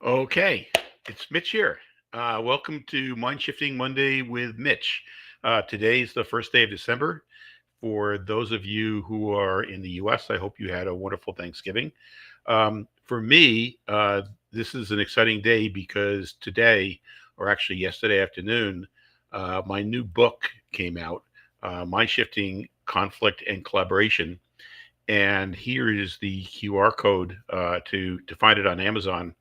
Okay, it's Mitch here. Welcome to MindShifting Monday with Mitch. Today's the first day of December. For those of you who are in the US, I hope you had a wonderful Thanksgiving. For me, this is an exciting day because today, or actually yesterday afternoon, my new book came out, MindShifting Conflict and Collaboration. And here is the QR code to find it on Amazon.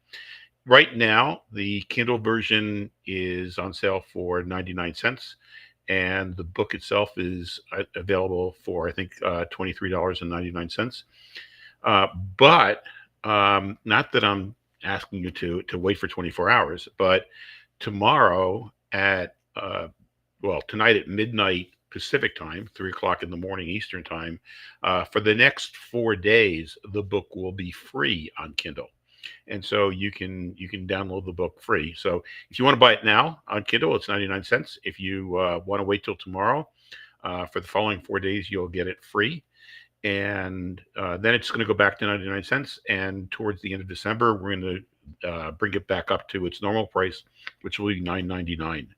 Right now, the Kindle version is on sale for 99 cents, and the book itself is available for, I think, $23.99. Uh, but not that I'm asking you to wait for 24 hours, but tomorrow tonight at midnight Pacific time, 3 o'clock in the morning Eastern time, for the next 4 days, the book will be free on Kindle, and so you can download the book free. So if you want to buy it now on Kindle, it's 99 cents. If you want to wait till tomorrow, for the following 4 days, you'll get it free, and then it's going to go back to 99 cents. And towards the end of December, we're going to bring it back up to its normal price, which will be 9.99.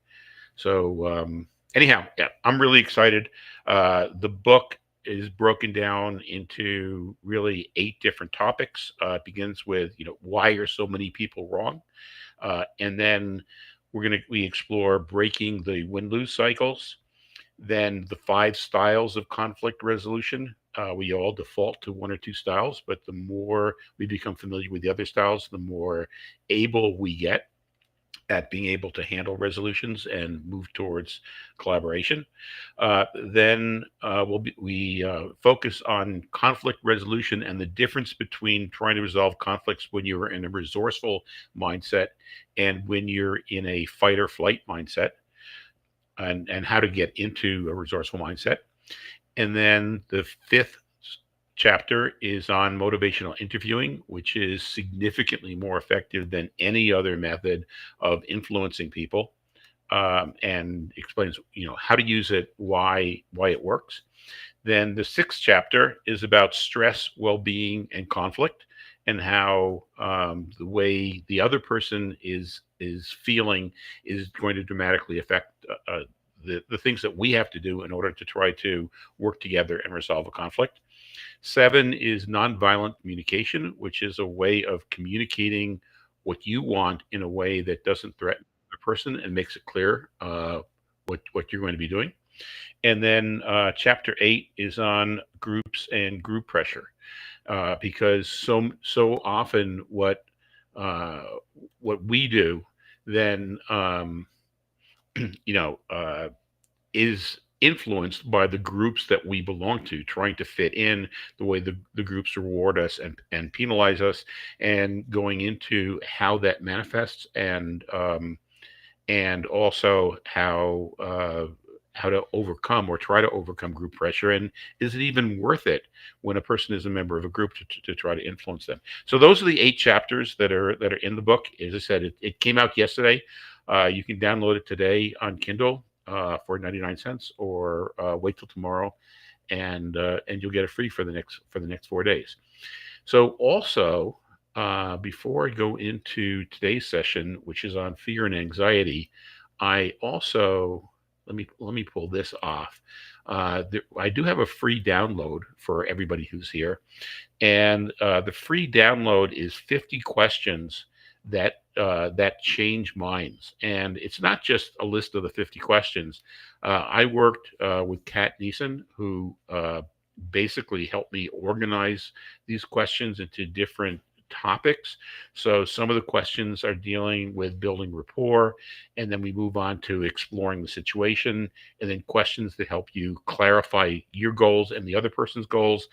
So anyhow, yeah, I'm really excited. The book is broken down into really 8 different topics. It begins with, why are so many people wrong, and then we explore breaking the win lose cycles. Then the 5 styles of conflict resolution. We all default to 1 or 2 styles, but the more we become familiar with the other styles, the more able we get at being able to handle resolutions and move towards collaboration. Then we focus on conflict resolution and the difference between trying to resolve conflicts when you're in a resourceful mindset and when you're in a fight or flight mindset, and how to get into a resourceful mindset. And then the fifth chapter is on motivational interviewing, which is significantly more effective than any other method of influencing people, and explains how to use it, why it works. Then the sixth chapter is about stress, well-being, and conflict, and how the way the other person is feeling is going to dramatically affect the things that we have to do in order to try to work together and resolve a conflict. Seven is nonviolent communication, which is a way of communicating what you want in a way that doesn't threaten the person and makes it clear what you're going to be doing. And then chapter 8 is on groups and group pressure, because so often uh, what we do then you know is influenced by the groups that we belong to, trying to fit in the way the groups reward us and penalize us, and going into how that manifests, and also how to overcome or try to overcome group pressure, and is it even worth it when a person is a member of a group to try to influence them. So those are the 8 chapters that are in the book. As I said, it came out yesterday. You can download it today on Kindle for 99 cents, or wait till tomorrow, and you'll get it free for the next 4 days. So also, before I go into today's session, which is on fear and anxiety, I also let me pull this off. I do have a free download for everybody who's here, and the free download is 50 questions that change minds. And it's not just a list of the 50 questions. I worked with Kat Neeson, who basically helped me organize these questions into different topics. So some of the questions are dealing with building rapport, and then we move on to exploring the situation, and then questions that help you clarify your goals and the other person's goals,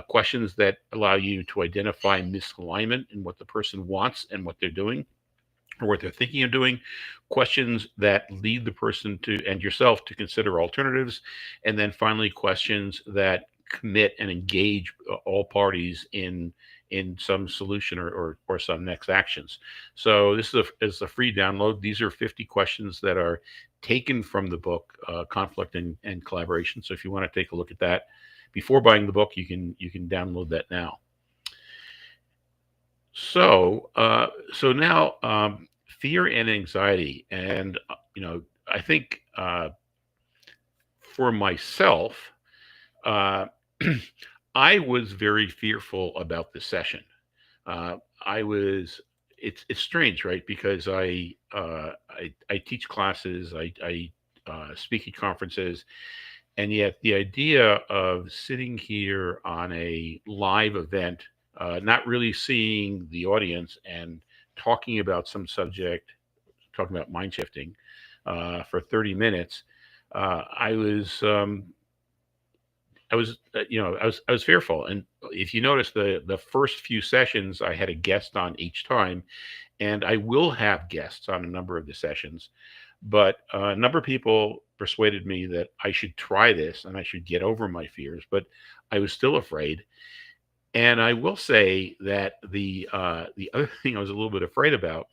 questions that allow you to identify misalignment in what the person wants and what they're doing or what they're thinking of doing, questions that lead the person to and yourself to consider alternatives, and then finally questions that commit and engage all parties in some solution, or some next actions. So this is a free download. These are 50 questions that are taken from the book, Conflict and Collaboration. So if you want to take a look at that before buying the book, you can download that now. So now, fear and anxiety, and I think for myself, uh, I was very fearful about this session. Uh, I was. It's strange, right? Because I teach classes, I speak at conferences, and yet the idea of sitting here on a live event, not really seeing the audience and talking about some subject, talking about mind shifting for 30 minutes, uh, I was I was, I was fearful. And if you notice, the first few sessions, I had a guest on each time, and I will have guests on a number of the sessions. But a number of people persuaded me that I should try this and I should get over my fears, but I was still afraid. And I will say that the other thing I was a little bit afraid about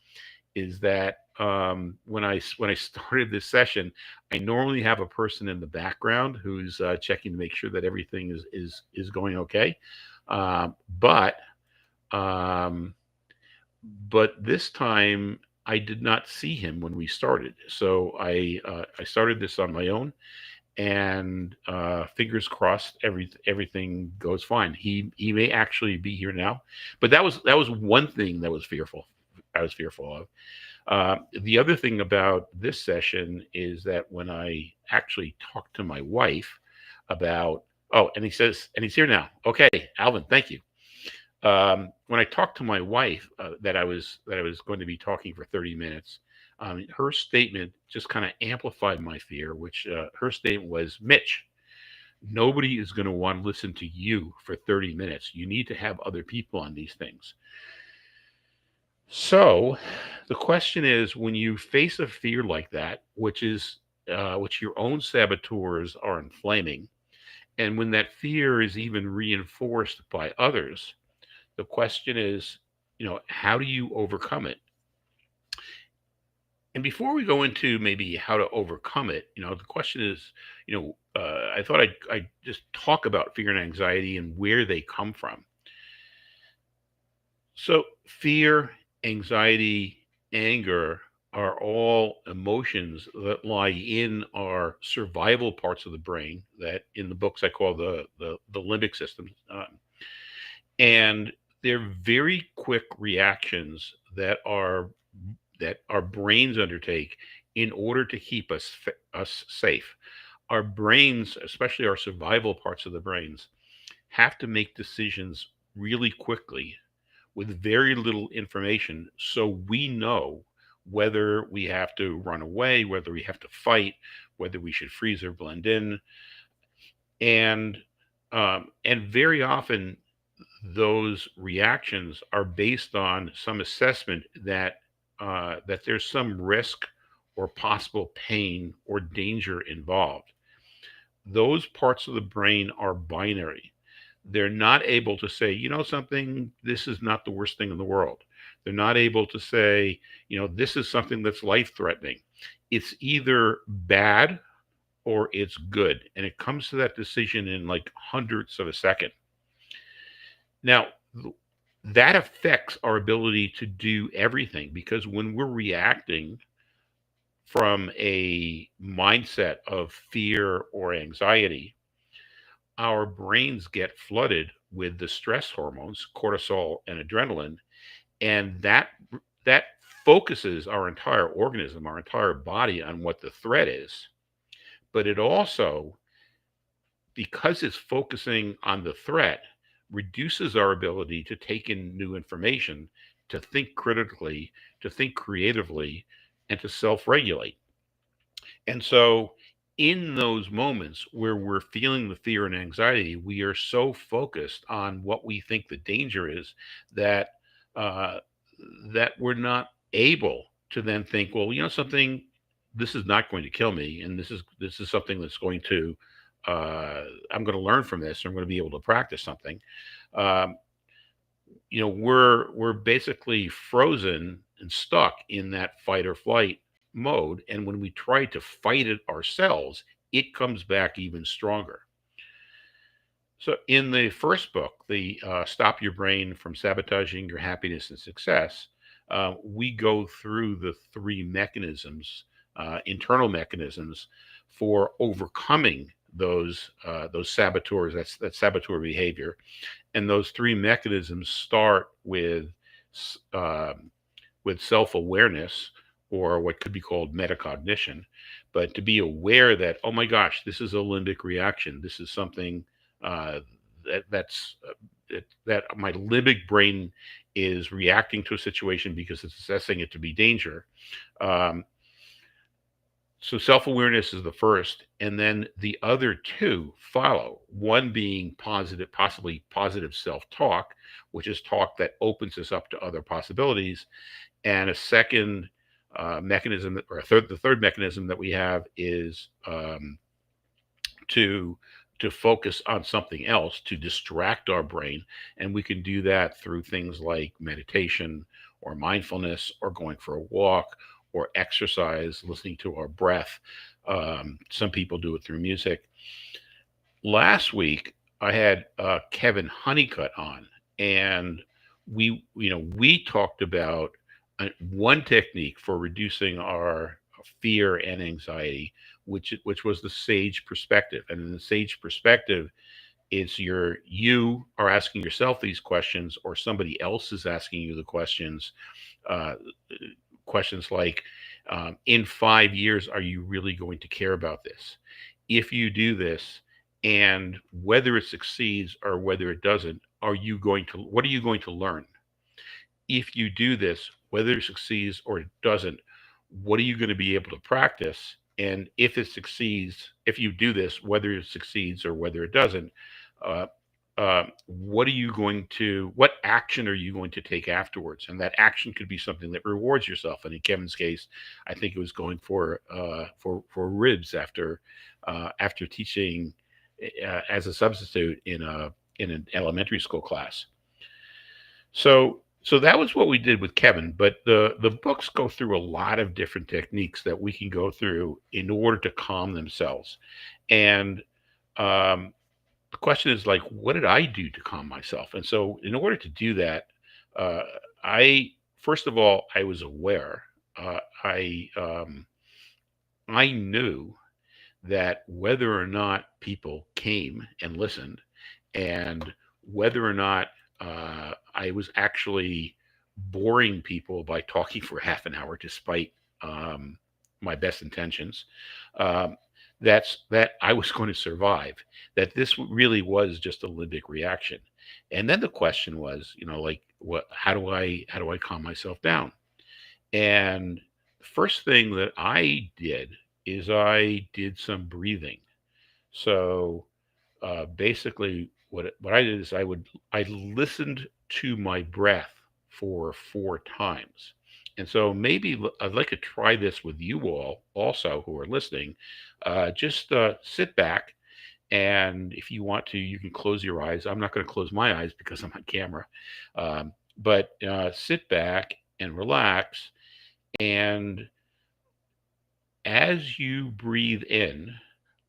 is that when I started this session, I normally have a person in the background who's checking to make sure that everything is going okay. Um, but um, but this time I did not see him when we started. So I started this on my own, and fingers crossed, everything goes fine. He may actually be here now, but that was one thing that was fearful. I was fearful of. The other thing about this session is that when I actually talked to my wife about, oh, and he says, and he's here now. Okay, Alvin, thank you. When I talked to my wife that I was going to be talking for 30 minutes, her statement just kind of amplified my fear. Which her statement was, Mitch, nobody is going to want to listen to you for 30 minutes. You need to have other people on these things. So the question is, when you face a fear like that, which your own saboteurs are inflaming, and when that fear is even reinforced by others, the question is, how do you overcome it? And before we go into maybe how to overcome it, the question is, I thought I'd just talk about fear and anxiety and where they come from. So, fear, anxiety, anger are all emotions that lie in our survival parts of the brain that in the books I call the limbic system. And they're very quick reactions that our brains undertake in order to keep us safe. Our brains, especially our survival parts of the brains, have to make decisions really quickly with very little information, so we know whether we have to run away, whether we have to fight, whether we should freeze or blend in. And very often those reactions are based on some assessment that there's some risk or possible pain or danger involved. Those parts of the brain are binary. They're not able to say, something, this is not the worst thing in the world. They're not able to say, this is something that's life threatening. It's either bad or it's good. And it comes to that decision in like hundredths of a second. Now, that affects our ability to do everything, because when we're reacting from a mindset of fear or anxiety, our brains get flooded with the stress hormones, cortisol and adrenaline, and that focuses our entire organism, our entire body on what the threat is. But it also, because it's focusing on the threat, reduces our ability to take in new information, to think critically, to think creatively, and to self regulate. And so, in those moments where we're feeling the fear and anxiety, we are so focused on what we think the danger is that uh, that we're not able to then think, well, something, this is not going to kill me, and this is something that's going to I'm going to learn from this. I'm going to be able to practice something. Um, we're basically frozen and stuck in that fight or flight mode, and when we try to fight it ourselves, it comes back even stronger. So in the first book, the Stop Your Brain from Sabotaging Your Happiness and Success, we go through the three mechanisms, internal mechanisms for overcoming those saboteurs, that saboteur behavior. And those three mechanisms start with self-awareness, or what could be called metacognition, but to be aware that, oh my gosh, this is a limbic reaction. This is something uh, that my limbic brain is reacting to a situation because it's assessing it to be danger. Um, so self-awareness is the first, and then the other two follow. One being positive, possibly positive self-talk, which is talk that opens us up to other possibilities, and a second mechanism, or the third mechanism that we have is to focus on something else to distract our brain, and we can do that through things like meditation or mindfulness or going for a walk or exercise, listening to our breath. Some people do it through music. Last week I had Kevin Honeycutt on, and we talked about one technique for reducing our fear and anxiety, which was the sage perspective. And in the sage perspective, you are asking yourself these questions, or somebody else is asking you the questions. Uh, Questions like, in 5 years, are you really going to care about this? If you do this, and whether it succeeds or whether it doesn't, what are you going to learn? If you do this, whether it succeeds or it doesn't, what are you going to be able to practice? And if you do this, whether it succeeds or whether it doesn't, uh, what action are you going to take afterwards? And that action could be something that rewards yourself. And in Kevin's case, I think it was going for ribs after teaching as a substitute in an elementary school class. So that was what we did with Kevin, but the books go through a lot of different techniques that we can go through in order to calm themselves. And um, the question is, like, what did I do to calm myself? And so in order to do that, uh, I first of all, I was aware. Uh, I I knew that whether or not people came and listened, and whether or not I was actually boring people by talking for half an hour, despite um, my best intentions, um, that I was going to survive. That this really was just a limbic reaction. And then the question was, like, what? How do I calm myself down? And the first thing that I did is I did some breathing. So basically, what I did is I listened to my breath for 4 times. And so maybe I'd like to try this with you all also who are listening. Just sit back, and if you want to, you can close your eyes. I'm not going to close my eyes because I'm on camera. But sit back and relax, and as you breathe in,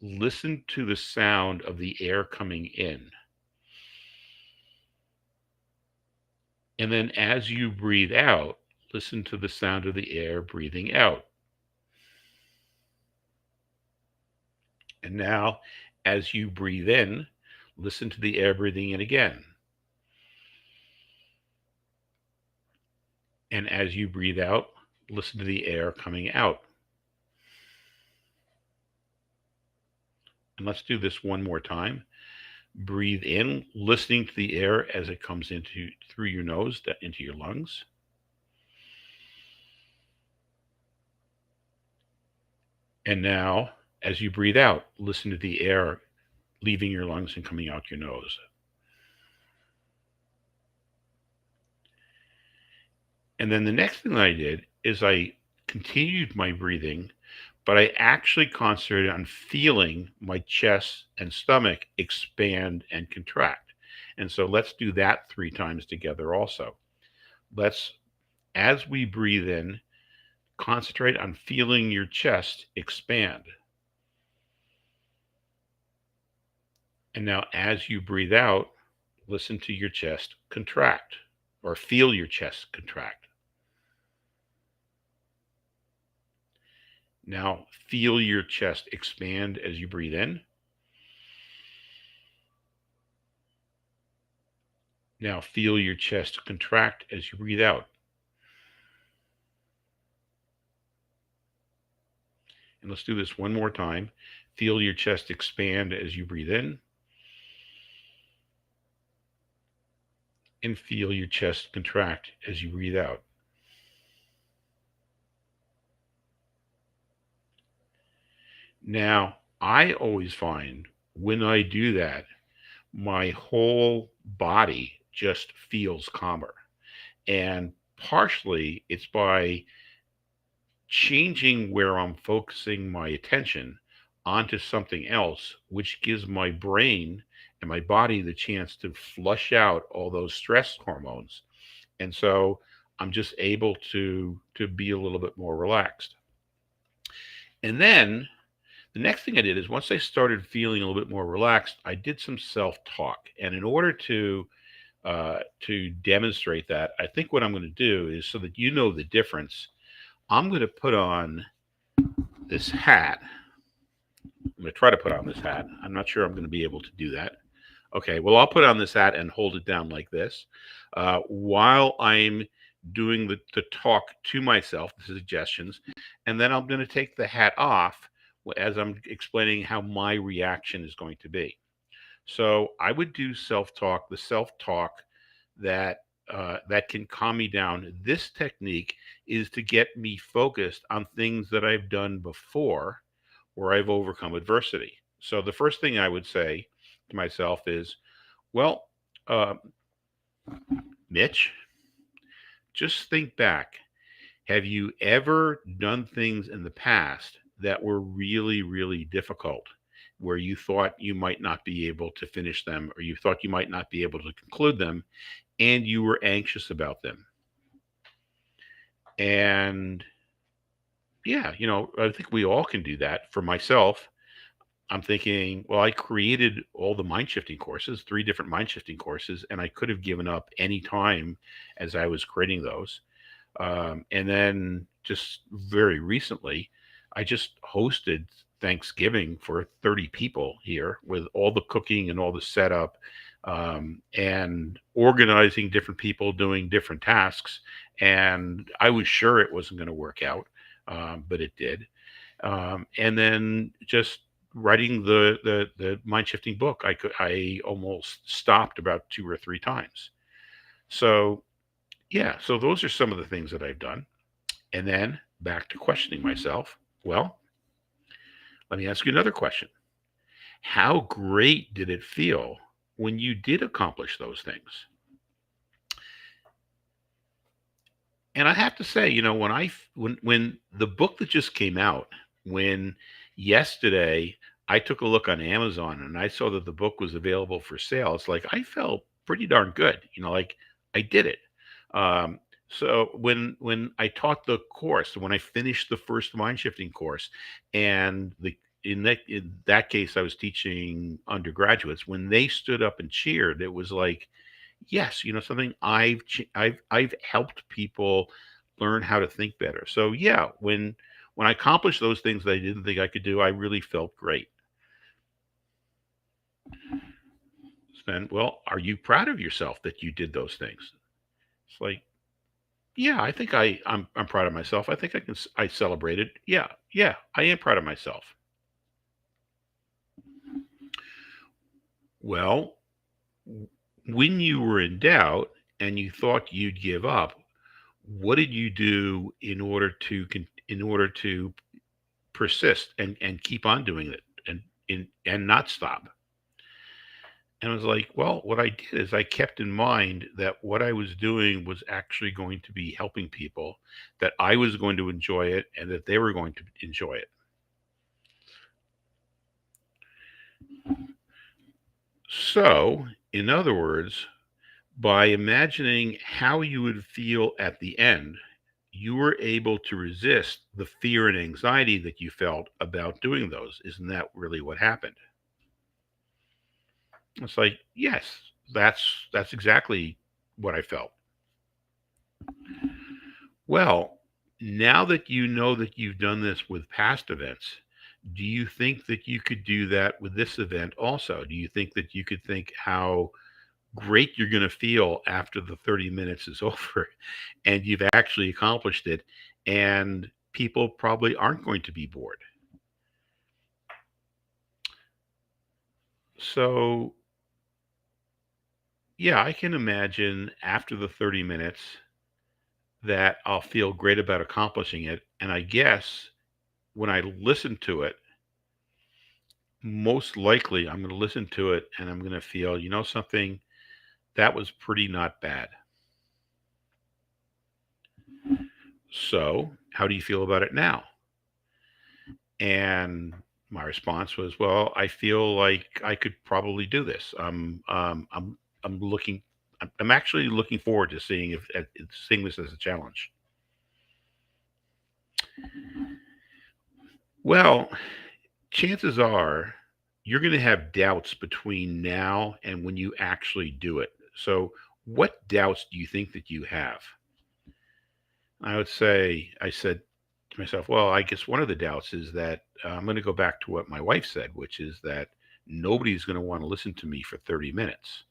listen to the sound of the air coming in. And then as you breathe out, listen to the sound of the air breathing out. And now, as you breathe in, listen to the air breathing in again. And as you breathe out, listen to the air coming out. And let's do this one more time. Breathe in, listening to the air as it comes through your nose into your lungs. And now, as you breathe out, listen to the air leaving your lungs and coming out your nose. And then the next thing I did is I continued my breathing, but I actually concentrated on feeling my chest and stomach expand and contract. And so let's do that 3 times together also. Let's, as we breathe in, concentrate on feeling your chest expand. And now, as you breathe out, listen to your chest contract or feel your chest contract. Now, feel your chest expand as you breathe in. Now, feel your chest contract as you breathe out. And let's do this one more time. Feel your chest expand as you breathe in. And feel your chest contract as you breathe out. Now, I always find when I do that, my whole body just feels calmer. And partially it's by changing where I'm focusing my attention onto something else, which gives my brain and my body the chance to flush out all those stress hormones. And so I'm just able to be a little bit more relaxed. And then the next thing I did is once I started feeling a little bit more relaxed, I did some self-talk. And in order to demonstrate that, I think what I'm going to do is so that you know the difference. I'm going to put on this hat. I'm going to try to put on this hat. I'm not sure I'm going to be able to do that. Okay, well, I'll put on this hat and hold it down like this while I'm doing the talk to myself, the suggestions, and then I'm going to take the hat off as I'm explaining how my reaction is going to be. So I would do self-talk, the self-talk that can calm me down. This technique is to get me focused on things that I've done before where I've overcome adversity. So the first thing I would say to myself is, well, uh, Mitch, just think back. Have you ever done things in the past that were really, really difficult, where you thought you might not be able to finish them, or you thought you might not be able to conclude them, and you were anxious about them? And yeah, I think we all can do that. For myself, I'm thinking, well, I created all the mind shifting courses, three different mind shifting courses, and I could have given up any time as I was creating those. And then just very recently, I just hosted Thanksgiving for 30 people here with all the cooking and all the setup and organizing different people doing different tasks. And I was sure it wasn't going to work out, but it did. And then just writing the mind shifting book, I almost stopped about two or three times. So yeah, so those are some of the things that I've done. And then back to questioning myself. Well, let me ask you another question. How great did it feel when you did accomplish those things? And I have to say, when the book that just came out, when yesterday I took a look on Amazon and I saw that the book was available for sale, it's like I felt pretty darn good. Like I did it. So when I taught the course, when I finished the first mind shifting course, and the in that case I was teaching undergraduates, when they stood up and cheered, it was like, yes, something I've helped people learn how to think better. So yeah, when I accomplished those things that I didn't think I could do, I really felt great. Then, well, are you proud of yourself that you did those things? It's like, yeah, I think I'm proud of myself. I think I celebrated. Yeah, yeah, I am proud of myself. Well, when you were in doubt and you thought you'd give up, what did you do in order to persist and keep on doing it and not stop? And I was like, well, what I did is I kept in mind that what I was doing was actually going to be helping people, that I was going to enjoy it, and that they were going to enjoy it. So, in other words, by imagining how you would feel at the end, you were able to resist the fear and anxiety that you felt about doing those. Isn't that really what happened? It's like, yes, that's exactly what I felt. Well, now that you know that you've done this with past events, do you think that you could do that with this event also? Do you think that you could think how great you're going to feel after the 30 minutes is over and you've actually accomplished it, and people probably aren't going to be bored? So, yeah, I can imagine after the 30 minutes that I'll feel great about accomplishing it. And I guess when I listen to it, most likely I'm going to listen to it and I'm going to feel, you know, something that was pretty not bad. So, how do you feel about it now? And my response was, well, I feel like I could probably do this. I'm looking, I'm actually looking forward to seeing if seeing this as a challenge. Well, chances are you're going to have doubts between now and when you actually do it. So, what doubts do you think that you have? I would say, I said to myself, well, I guess one of the doubts is that I'm going to go back to what my wife said, which is that nobody's going to want to listen to me for 30 minutes.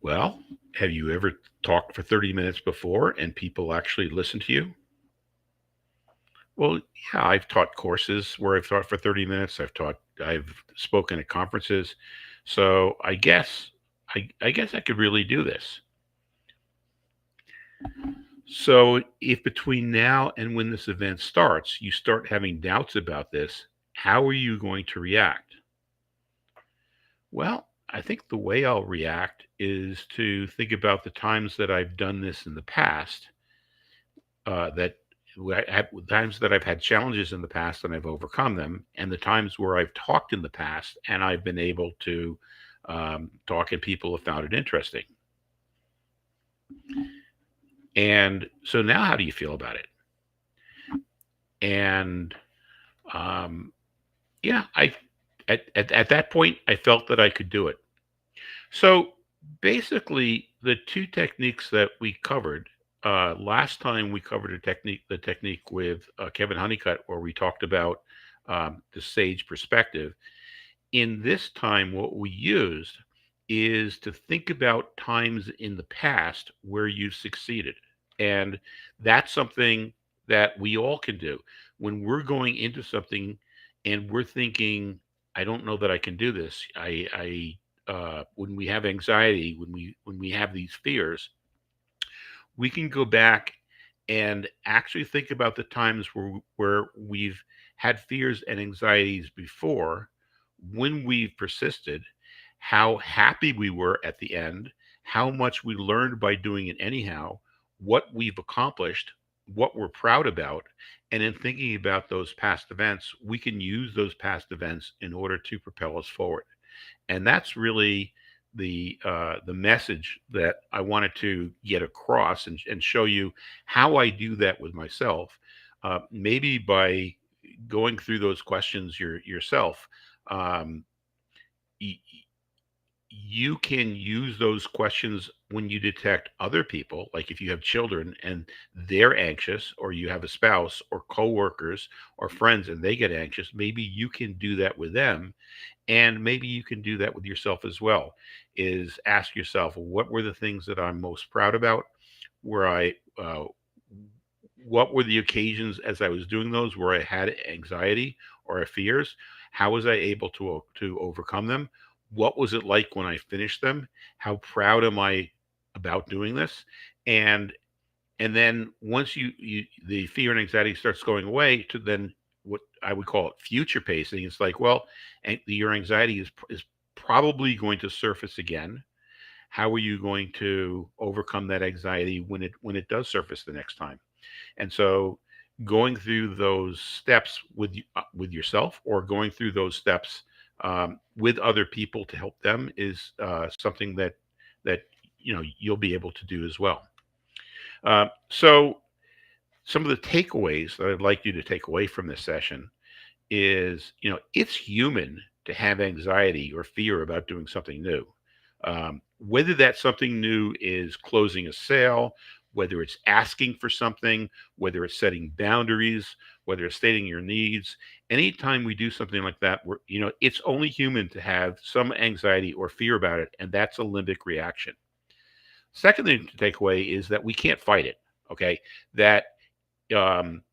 Well, have you ever talked for 30 minutes before and people actually listen to you? Well, yeah, I've taught courses where I've taught for 30 minutes. I've spoken at conferences. So I guess I could really do this. So if between now and when this event starts, you start having doubts about this, how are you going to react? Well, I think the way I'll react is to think about the times that I've done this in the past, that times that I've had challenges in the past and I've overcome them, and the times where I've talked in the past and I've been able to talk and people have found it interesting. And so now, how do you feel about it? And um, yeah, at that point, I felt that I could do it. So basically, the two techniques that we covered last time, we covered the technique with Kevin Honeycutt, where we talked about the sage perspective. In this time, what we used is to think about times in the past where you succeeded. And that's something that we all can do. When we're going into something and we're thinking, I don't know that I can do this. When we have anxiety, when we have these fears, we can go back and actually think about the times where we've had fears and anxieties before, when we've persisted, how happy we were at the end, how much we learned by doing it anyhow, what we've accomplished, what we're proud about. And in thinking about those past events, we can use those past events in order to propel us forward. And that's really the message that I wanted to get across, and show you how I do that with myself. Maybe by going through those questions yourself, um, y- you can use those questions when you detect other people, like if you have children and they're anxious, or you have a spouse or coworkers or friends and they get anxious. Maybe you can do that with them, and maybe you can do that with yourself as well. Is ask yourself, what were the things that I'm most proud about? Where I, what were the occasions as I was doing those where I had anxiety or fears? How was I able to overcome them? What was it like when I finished them? How proud am I about doing this? And and then once the fear and anxiety starts going away, to then what I would call it future pacing. It's like, well, your anxiety is probably going to surface again. How are you going to overcome that anxiety when it does surface the next time? And so, going through those steps with yourself, or going through those steps with other people to help them, is something that you'll be able to do as well. So some of the takeaways that I'd like you to take away from this session is, it's human to have anxiety or fear about doing something new. Whether that something new is closing a sale, whether it's asking for something, whether it's setting boundaries, whether it's stating your needs, anytime we do something like that, it's only human to have some anxiety or fear about it, and that's a limbic reaction. Second thing to take away is that we can't fight it. Okay, that um,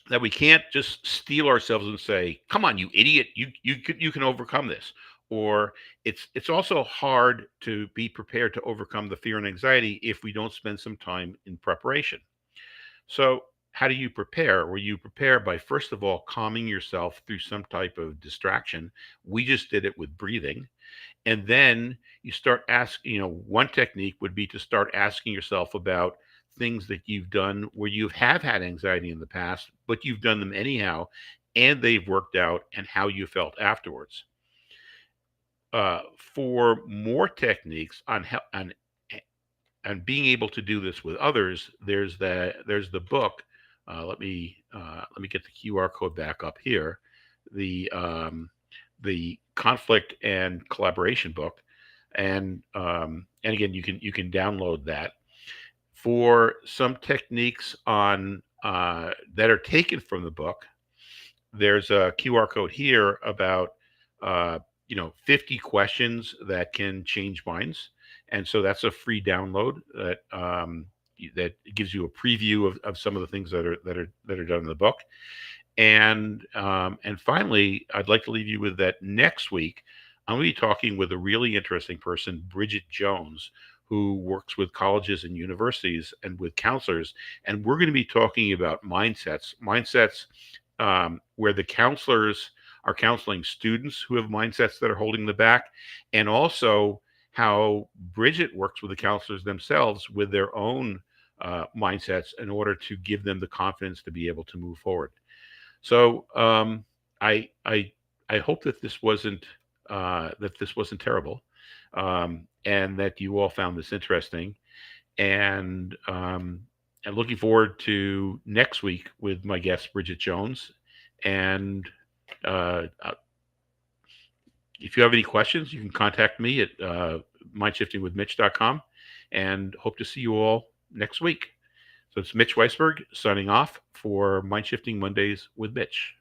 that we can't just steel ourselves and say, "Come on, you idiot! You can overcome this." Or it's also hard to be prepared to overcome the fear and anxiety if we don't spend some time in preparation. So, how do you prepare? Well, you prepare by first of all calming yourself through some type of distraction. We just did it with breathing. And then you start asking, one technique would be to start asking yourself about things that you've done where you have had anxiety in the past, but you've done them anyhow, and they've worked out, and how you felt afterwards. For more techniques on being able to do this with others, there's the book. Let me get the QR code back up here. The conflict and collaboration book, and again, you can download that. For some techniques on that are taken from the book, there's a QR code here about uh, 50 questions that can change minds, and so that's a free download that gives you a preview of some of the things that are done in the book. And finally, I'd like to leave you with that next week. I'm going to be talking with a really interesting person, Bridget Jones, who works with colleges and universities and with counselors. And we're going to be talking about mindsets where the counselors are counseling students who have mindsets that are holding them back, and also how Bridget works with the counselors themselves with their own mindsets in order to give them the confidence to be able to move forward. So I hope that this wasn't terrible, and that you all found this interesting. And looking forward to next week with my guest Bridget Jones. And if you have any questions, you can contact me at mindshiftingwithmitch.com, and hope to see you all next week. So it's Mitch Weisburgh signing off for Mindshifting Mondays with Mitch.